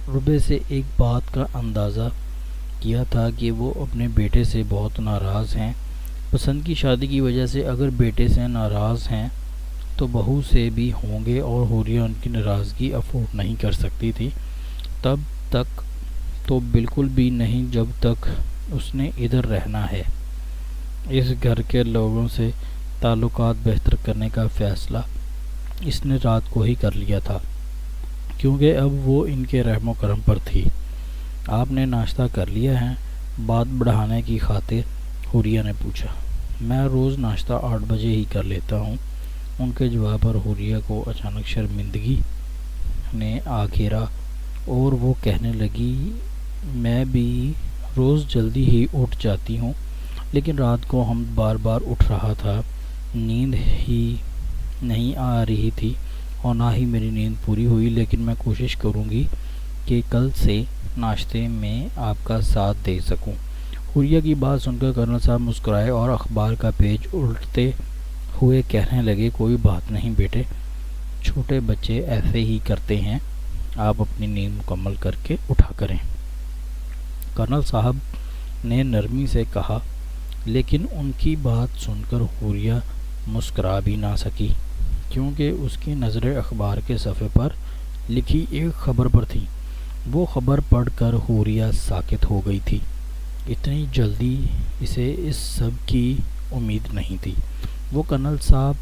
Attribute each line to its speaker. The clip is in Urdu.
Speaker 1: تجربے سے ایک بات کا اندازہ کیا تھا کہ وہ اپنے بیٹے سے بہت ناراض ہیں۔ پسند کی شادی کی وجہ سے اگر بیٹے سے ناراض ہیں تو بہو سے بھی ہوں گے، اور حوریہ ان کی ناراضگی افورڈ نہیں کر سکتی تھی۔ تب تک تو بالکل بھی نہیں جب تک اس نے ادھر رہنا ہے۔ اس گھر کے لوگوں سے تعلقات بہتر کرنے کا فیصلہ اس نے رات کو ہی کر لیا تھا، کیونکہ اب وہ ان کے رحم و کرم پر تھی۔ آپ نے ناشتہ کر لیا ہے؟ بات بڑھانے کی خاطر حوریہ نے پوچھا۔ میں روز ناشتہ 8 بجے ہی کر لیتا ہوں۔ ان کے جواب پر حوریہ کو اچانک شرمندگی نے آ گھیرا اور وہ کہنے لگی، میں بھی روز جلدی ہی اٹھ جاتی ہوں، لیکن رات کو ہم بار بار اٹھ رہا تھا، نیند ہی نہیں آ رہی تھی اور نہ ہی میری نیند پوری ہوئی، لیکن میں کوشش کروں گی کہ کل سے ناشتے میں آپ کا ساتھ دے سکوں۔ حوریہ کی بات سن کر کرنل صاحب مسکرائے اور اخبار کا پیج الٹتے ہوئے کہنے لگے، کوئی بات نہیں بیٹے، چھوٹے بچے ایسے ہی کرتے ہیں، آپ اپنی نیند مکمل کر کے اٹھا کریں۔ کرنل صاحب نے نرمی سے کہا، لیکن ان کی بات سن کر حوریہ مسکرا بھی نہ سکی، کیونکہ اس کی نظریں اخبار کے صفحے پر لکھی ایک خبر پر تھی۔ وہ خبر پڑھ کر حوریہ ساکت ہو گئی تھی۔ اتنی جلدی اسے اس سب کی امید نہیں تھی۔ وہ کرنل صاحب